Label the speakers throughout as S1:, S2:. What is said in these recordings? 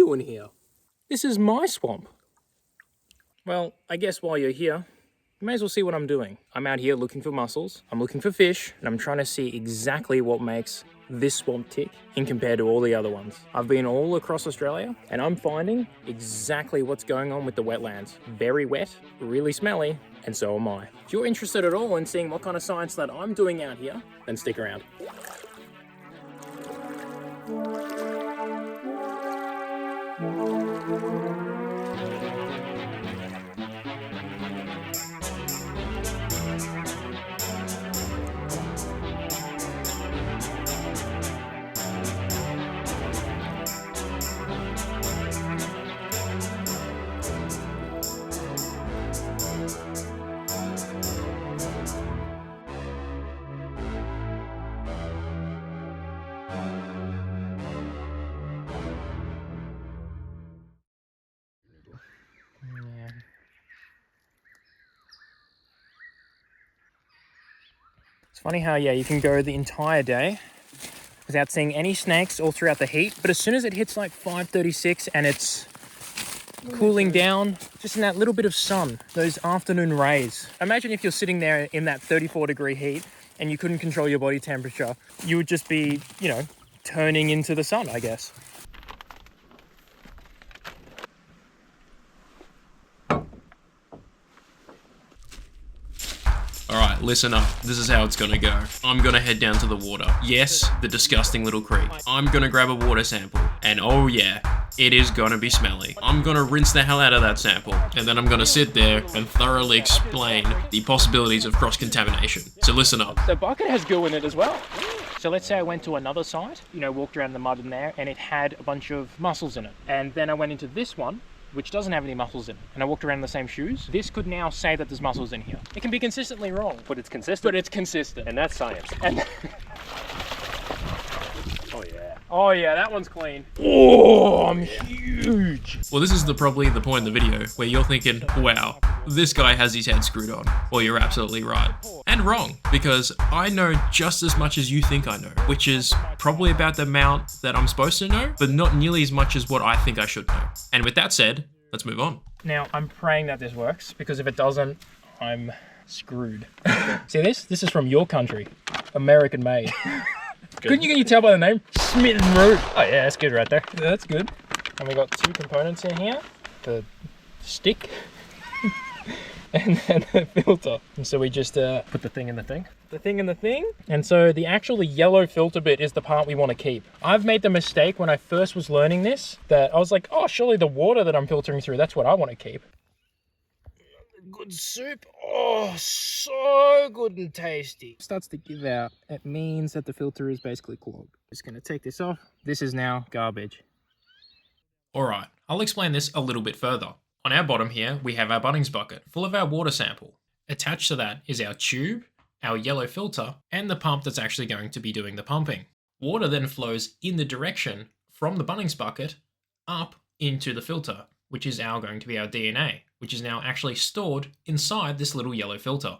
S1: doing here? This is my swamp. Well, I guess while you're here, you may as well see what I'm doing. I'm out here looking for mussels, I'm looking for fish, and I'm trying to see exactly what makes this swamp tick in compared to all the other ones. I've been all across Australia, and I'm finding exactly what's going on with the wetlands. Very wet, really smelly, and so am I. If you're interested at all in seeing what kind of science that I'm doing out here, then stick around. It's funny how, yeah, you can go the entire day without seeing any snakes all throughout the heat, but as soon as it hits like 5:36 and it's cooling down, just in that little bit of sun, those afternoon rays. Imagine if you're sitting there in that 34-degree heat and you couldn't control your body temperature, you would just be, you know, turning into the sun, I guess.
S2: Alright, listen up. This is how it's gonna go. I'm gonna head down to the water. Yes, the disgusting little creek. I'm gonna grab a water sample. And oh yeah, it is gonna be smelly. I'm gonna rinse the hell out of that sample. And then I'm gonna sit there and thoroughly explain the possibilities of cross-contamination. So listen up.
S1: The bucket has goo in it as well. So let's say I went to another site, you know, walked around the mud in there, and it had a bunch of mussels in it. And then I went into this one, which doesn't have any mussels in it, and I walked around in the same shoes. This could now say that there's mussels in here. It can be consistently wrong.
S3: But it's consistent.
S1: But it's consistent.
S3: And that's science.
S1: And
S3: Oh yeah.
S1: oh yeah, that one's clean. Oh, I'm huge.
S2: Well, this is probably the point in the video where you're thinking, wow, this guy has his head screwed on. Well, you're absolutely right. And wrong, because I know just as much as you think I know, which is probably about the amount that I'm supposed to know, but not nearly as much as what I think I should know. And with that said, let's move on.
S1: Now, I'm praying that this works, because if it doesn't, I'm screwed. See this? This is from your country. American made. Couldn't you tell by the name? Smitten Root. Oh yeah, that's good right there. Yeah, that's good. And we got two components in here. The stick and then the filter. And so we just put the thing in the thing. The thing in the thing. And so the actual yellow filter bit is the part we want to keep. I've made the mistake when I first was learning this that I was like, oh, surely the water that I'm filtering through, that's what I want to keep. Good soup. Oh, so good and tasty. Starts to give out. It means that the filter is basically clogged. Just gonna take this off. This is now garbage.
S2: Alright, I'll explain this a little bit further. On our bottom here, we have our Bunnings bucket, full of our water sample. Attached to that is our tube, our yellow filter, and the pump that's actually going to be doing the pumping. Water then flows in the direction from the Bunnings bucket up into the filter, which is now going to be our DNA, which is now actually stored inside this little yellow filter.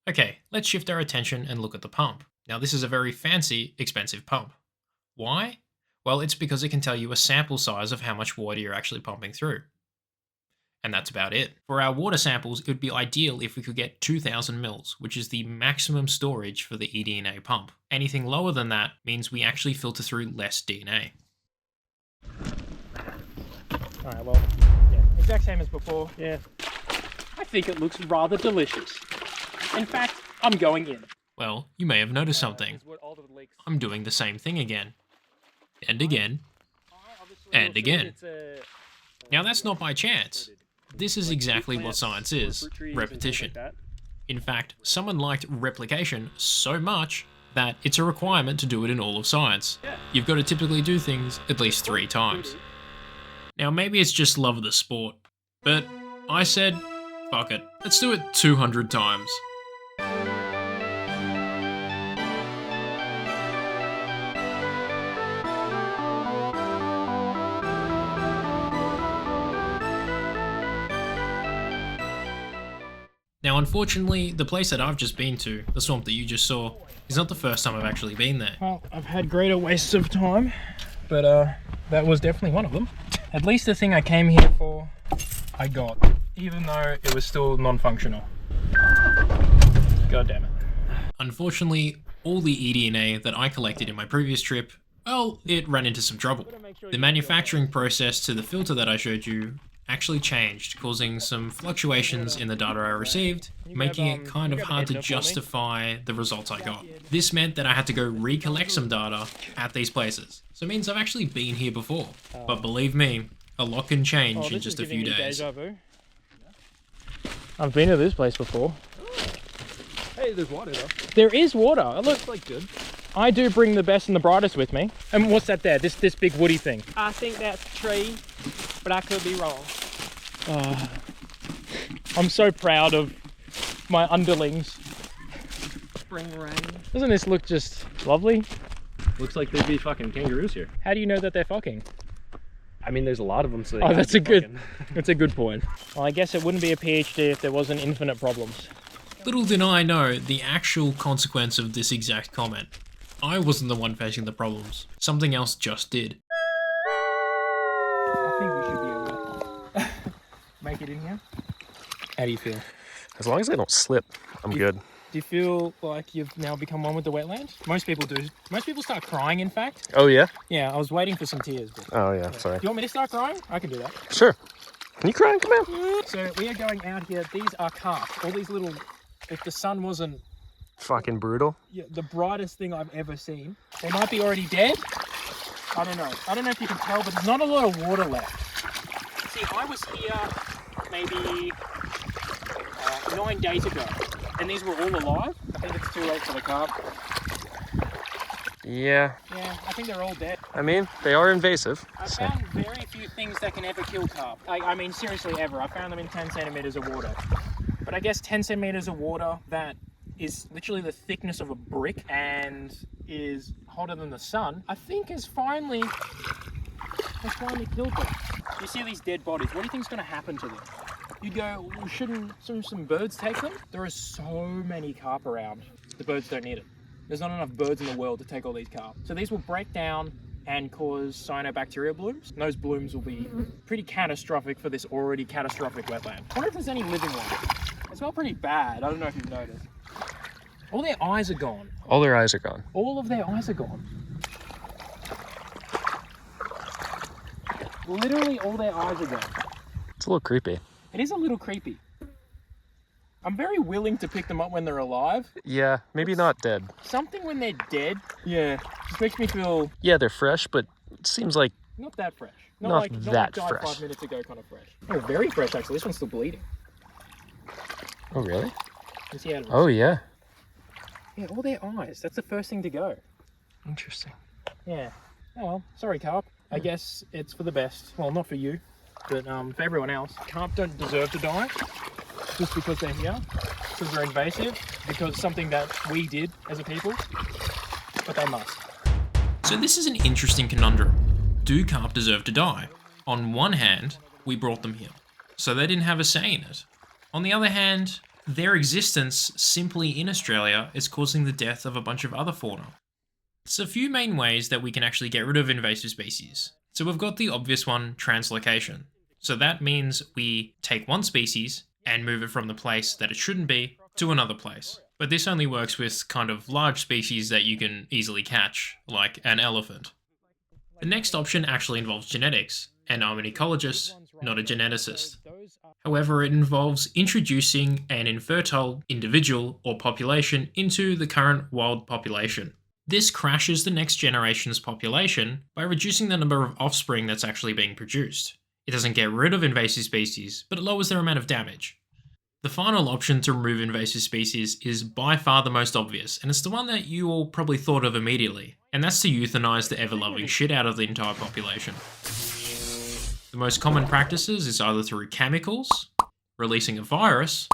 S2: Okay, let's shift our attention and look at the pump. Now this is a very fancy, expensive pump. Why? Well, it's because it can tell you a sample size of how much water you're actually pumping through. And that's about it. For our water samples, it would be ideal if we could get 2000 mils, which is the maximum storage for the eDNA pump. Anything lower than that means we actually filter through less DNA.
S1: Alright, well, yeah, exact same as before. Yeah. I think it looks rather delicious. In fact, I'm going in.
S2: Well, you may have noticed something. I'm doing the same thing again. And again. And again. Now that's not by chance. This is exactly what science is. Repetition. In fact, someone liked replication so much that it's a requirement to do it in all of science. You've got to typically do things at least 3 times. Now maybe it's just love of the sport, but I said, fuck it, let's do it 200 times. Now unfortunately, the place that I've just been to, the swamp that you just saw, is not the first time I've actually been there.
S1: Well, I've had greater wastes of time, but that was definitely one of them. At least the thing I came here for, I got, even though it was still non-functional. God damn it.
S2: Unfortunately, all the eDNA that I collected in my previous trip, well, it ran into some trouble. The manufacturing process to the filter that I showed you actually changed, causing some fluctuations in the data I received, making it kind of hard to justify the results I got. This meant that I had to go recollect some data at these places. So it means I've actually been here before. But believe me, a lot can change in just a few days.
S1: I've been to this place before.
S3: Hey, there's water though.
S1: There is water. It
S3: looks like good.
S1: I do bring the best and the brightest with me. And what's that there? This big woody thing?
S4: I think that's a tree, but I could be wrong.
S1: I'm so proud of my underlings.
S4: Spring rain.
S1: Doesn't this look just lovely?
S3: Looks like there'd be fucking kangaroos here.
S1: How do you know that they're fucking?
S3: I mean, there's a lot of them, so
S1: oh, that's a good point. Well, I guess it wouldn't be a PhD if there wasn't infinite problems.
S2: Little did I know the actual consequence of this exact comment. I wasn't the one facing the problems. Something else just did.
S1: I think we should be able to make it in here. How do you feel?
S3: As long as I don't slip, I'm good.
S1: Do you feel like you've now become one with the wetland? Most people do. Most people start crying, in fact.
S3: Oh, yeah?
S1: Yeah, I was waiting for some tears. But...
S3: Oh, yeah, sorry.
S1: Do you want me to start crying? I can do that.
S3: Sure. Can you cry? Come on.
S1: So we are going out here. These are carp. All these little... If the sun wasn't...
S3: Fucking brutal.
S1: Yeah, the brightest thing I've ever seen. They might be already dead. I don't know. I don't know if you can tell, but there's not a lot of water left. See, I was here maybe 9 days ago, and these were all alive. I think it's too late for the carp.
S3: Yeah.
S1: Yeah, I think they're all dead.
S3: I mean, they are invasive.
S1: I've found very few things that can ever kill carp. I mean, seriously, ever. I found them in 10 centimeters of water. But I guess 10 centimeters of water that is literally the thickness of a brick and is hotter than the sun, I think has finally killed them. You see these dead bodies, what do you think is going to happen to them? You go, well, shouldn't some birds take them? There are so many carp around. The birds don't need it. There's not enough birds in the world to take all these carp. So these will break down and cause cyanobacteria blooms. And those blooms will be pretty catastrophic for this already catastrophic wetland. I wonder if there's any living ones. They smell pretty bad. I don't know if you've noticed. All their eyes are gone.
S3: All their eyes are gone.
S1: All of their eyes are gone. Literally all their eyes are gone.
S3: It's a little creepy.
S1: It is a little creepy. I'm very willing to pick them up when they're alive.
S3: Yeah, maybe not dead.
S1: Something when they're dead, yeah, just makes me feel...
S3: Yeah, they're fresh, but it seems like...
S1: Not that fresh.
S3: Not that
S1: died
S3: fresh.
S1: 5 minutes ago kind of fresh. Oh, very fresh actually. This one's still bleeding.
S3: Oh, really?
S1: You see how it looks?
S3: Oh, yeah.
S1: Yeah, all their eyes. That's the first thing to go.
S3: Interesting.
S1: Yeah. Oh well, sorry carp. I guess it's for the best. Well, not for you, but for everyone else. Carp don't deserve to die just because they're here, because they're invasive, because something that we did as a people, but they must.
S2: So this is an interesting conundrum. Do carp deserve to die? On one hand, we brought them here, so they didn't have a say in it. On the other hand, their existence simply in Australia is causing the death of a bunch of other fauna. There's a few main ways that we can actually get rid of invasive species. So we've got the obvious one, translocation. So that means we take one species and move it from the place that it shouldn't be to another place. But this only works with kind of large species that you can easily catch, like an elephant. The next option actually involves genetics, and I'm an ecologist, not a geneticist. However, it involves introducing an infertile individual or population into the current wild population. This crashes the next generation's population by reducing the number of offspring that's actually being produced. It doesn't get rid of invasive species, but it lowers their amount of damage. The final option to remove invasive species is by far the most obvious, and it's the one that you all probably thought of immediately, and that's to euthanize the ever-loving shit out of the entire population. The most common practices is either through chemicals, releasing a virus,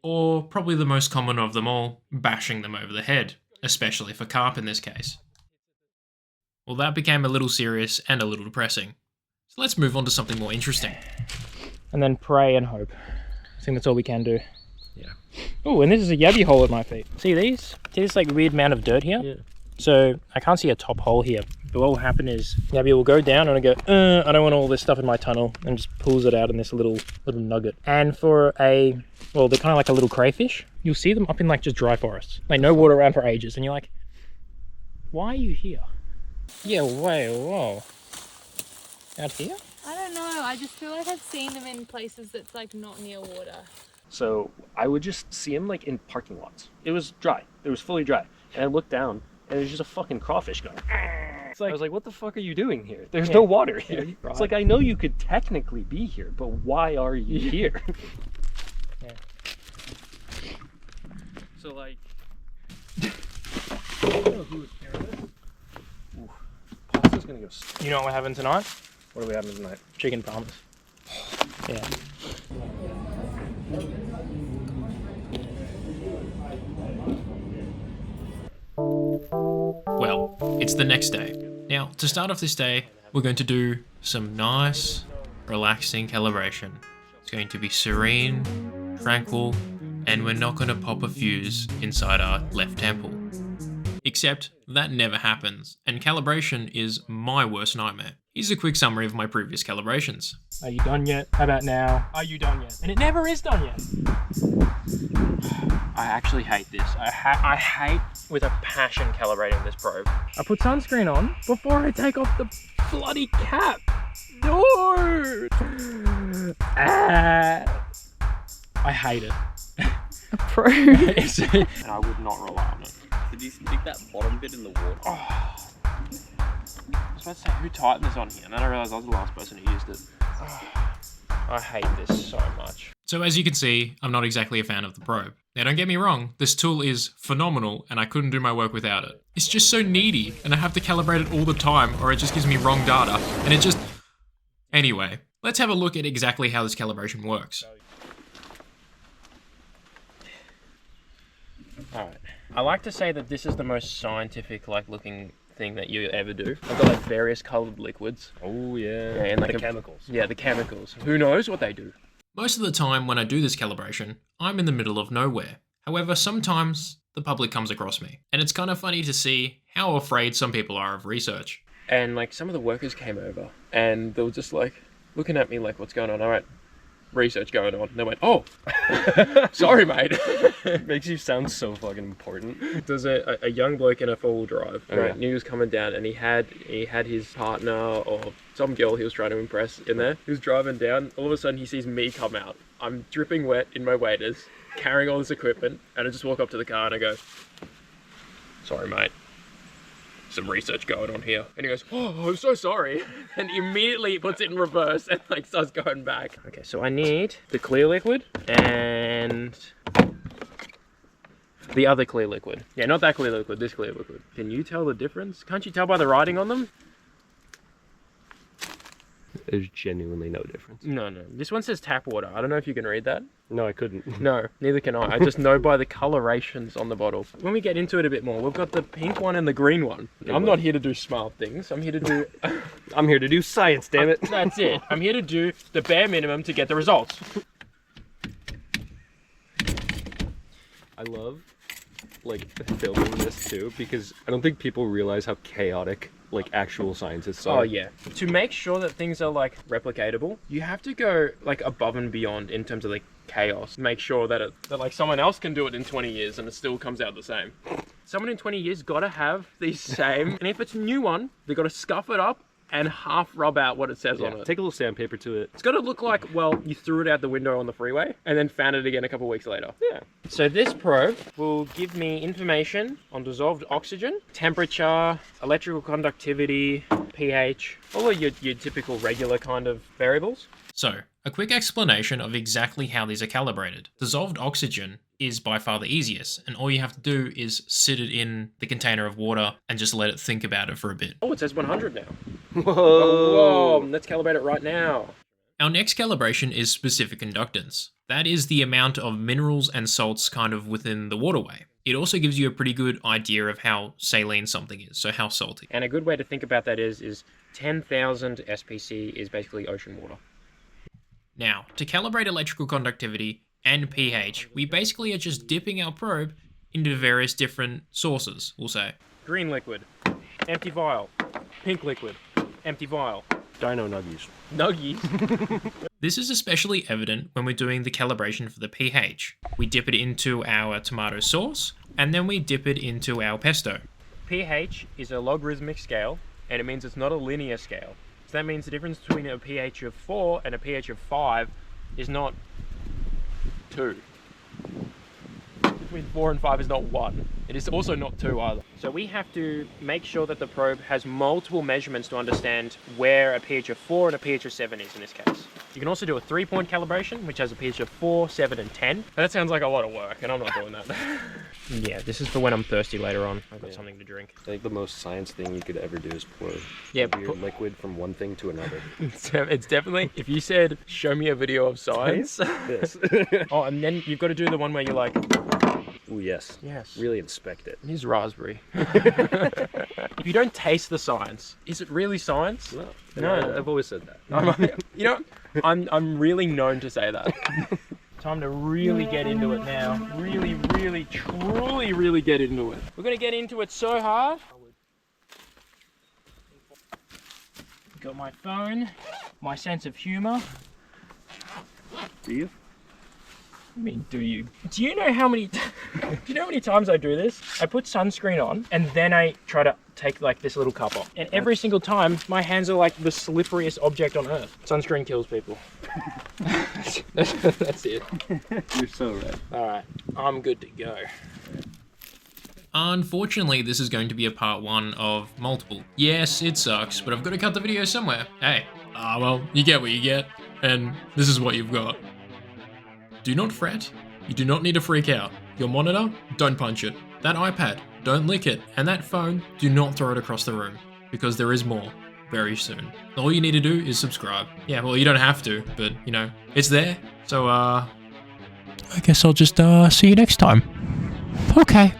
S2: or probably the most common of them all, bashing them over the head, especially for carp in this case. Well, that became a little serious and a little depressing. So let's move on to something more interesting.
S1: And then pray and hope. I think that's all we can do.
S3: Yeah.
S1: Oh, and this is a yabby hole at my feet. See these? See this like weird amount of dirt here?
S3: Yeah.
S1: So I can't see a top hole here, but what will happen is Gabby will go down and I go, I don't want all this stuff in my tunnel, and just pulls it out in this little nugget. And for well, they're kind of like a little crayfish. You'll see them up in like just dry forests, like no water around for ages, and you're like, why are you here? Yeah, whoa. Out here?
S5: I don't know. I just feel like I've seen them in places that's like not near water.
S3: So I would just see them like in parking lots. It was dry. It was fully dry. And I looked down and there's just a fucking crawfish going. It's like, I was like, what the fuck are you doing here? There's no water here. It's like, I know you could technically be here, but why are you here?
S1: Yeah.
S3: So like... Pasta's gonna go...
S1: You know what we're having tonight?
S3: What are we having tonight?
S1: Chicken parmas. Yeah.
S2: Well, it's the next day. Now, to start off this day, we're going to do some nice, relaxing calibration. It's going to be serene, tranquil, and we're not going to pop a fuse inside our left temple. Except that never happens, and calibration is my worst nightmare. Here's a quick summary of my previous calibrations.
S1: Are you done yet? How about now? Are you done yet? And it never is done yet. I actually hate this. I hate with a passion calibrating this probe. I put sunscreen on before I take off the bloody cap. No! I hate it.
S4: A probe.
S3: And I would not rely on it.
S6: Did you stick that bottom bit in the water?
S1: I was about to say, who tightened this on here? And then I realised I was the last person who used it. I hate this so much.
S2: So as you can see, I'm not exactly a fan of the probe. Now don't get me wrong, this tool is phenomenal and I couldn't do my work without it. It's just so needy and I have to calibrate it all the time or it just gives me wrong data and it just... Anyway, let's have a look at exactly how this calibration works.
S1: Alright. I like to say that this is the most scientific looking thing that you ever do. I've got like various coloured liquids.
S3: Oh yeah.
S1: Yeah, and like
S3: the chemicals.
S1: Yeah, the chemicals. Who knows what they do?
S2: Most of the time when I do this calibration, I'm in the middle of nowhere. However, sometimes the public comes across me. And it's kind of funny to see how afraid some people are of research.
S1: And like some of the workers came over and they were just like looking at me like, what's going on? All right, research going on. And they went, oh, sorry, mate.
S3: It makes you sound so fucking important.
S1: There's a young bloke in a four-wheel drive,
S3: Oh,
S1: right?
S3: yeah.
S1: And he was coming down and he had his partner or some girl he was trying to impress in there. He was driving down, all of a sudden he sees me come out. I'm dripping wet in my waders, carrying all this equipment, and I just walk up to the car and I go, sorry, mate. Some research going on here. And he goes, oh, I'm so sorry. And immediately he puts it in reverse and like starts going back. Okay, so I need the clear liquid and the other clear liquid. Yeah, not that clear liquid, this clear liquid. Can you tell the difference? Can't you tell by the writing on them?
S3: There's genuinely no difference.
S1: No. This one says tap water. I don't know if you can read that.
S3: No, I couldn't.
S1: No, neither can I. I just know by the colorations on the bottle. When we get into it a bit more, we've got the pink one and the green one. I'm not here to do smart things. I'm here to do...
S3: I'm here to do science, damn it.
S1: That's it. I'm here to do the bare minimum to get the results.
S3: I love like filming this too because I don't think people realize how chaotic like actual scientists are.
S1: Oh yeah. To make sure that things are like replicatable, you have to go like above and beyond in terms of like chaos. Make sure that like someone else can do it in 20 years and it still comes out the same. Someone in 20 years gotta have the same, and if it's a new one, they gotta scuff it up and half rub out what it says on it.
S3: Take a little sandpaper to it.
S1: It's got to look like, well, you threw it out the window on the freeway and then found it again a couple of weeks later.
S3: Yeah.
S1: So this probe will give me information on dissolved oxygen, temperature, electrical conductivity, pH, all of your typical regular kind of variables.
S2: So, a quick explanation of exactly how these are calibrated. Dissolved oxygen is by far the easiest, and all you have to do is sit it in the container of water and just let it think about it for a bit.
S1: Oh, it says 100 now.
S3: Whoa.
S1: Whoa, let's calibrate it right now.
S2: Our next calibration is specific conductance. That is the amount of minerals and salts kind of within the waterway. It also gives you a pretty good idea of how saline something is, so how salty.
S1: And a good way to think about that is 10,000 SPC is basically ocean water.
S2: Now, to calibrate electrical conductivity and pH, we basically are just dipping our probe into various different sources, we'll say.
S1: green liquid, empty vial, pink liquid, empty vial.
S3: Dino nuggies.
S1: Nuggies.
S2: This is especially evident when we're doing the calibration for the pH. We dip it into our tomato sauce, and then we dip it into our pesto.
S1: pH is a logarithmic scale, and it means it's not a linear scale. So that means the difference between a pH of 4 and a pH of 5 is not 2. Between 4 and 5 is not 1. It is also not 2 either. So we have to make sure that the probe has multiple measurements to understand where a pH of 4 and a pH of 7 is in this case. You can also do a 3-point calibration, which has a pH of 4, 7, and 10. But that sounds like a lot of work, and I'm not doing that. Yeah, this is for when I'm thirsty later on. I've got something to drink.
S3: I think the most science thing you could ever do is pour
S1: put
S3: liquid from one thing to another.
S1: It's definitely, if you said, show me a video of science.
S3: This.
S1: Oh, and then you've got to do the one where you're like,
S3: Ooh, yes.
S1: yes.
S3: Really inspect it.
S1: Here's raspberry. If you don't taste the science, is it really science? No.
S3: I've always said that.
S1: You know, I'm really known to say that. Time to really get into it now. Really, really, truly, really get into it. We're gonna get into it so hard. Got my phone, my sense of humor.
S3: Do you?
S1: I mean, do you? Do you know how many times I do this? I put sunscreen on and then I try to take like this little cup off. And every single time my hands are like the slipperiest object on earth. Sunscreen kills people. That's it.
S3: You're so right.
S1: All right, I'm good to go.
S2: Unfortunately, this is going to be a part 1 of multiple. Yes, it sucks, but I've got to cut the video somewhere. Hey, well, you get what you get, and this is what you've got. Do not fret. You do not need to freak out. Your monitor, don't punch it. That iPad, don't lick it. And that phone, do not throw it across the room, because there is more very soon. All you need to do is subscribe. Yeah, well, you don't have to, but, you know, it's there. So, I guess I'll just see you next time. Okay.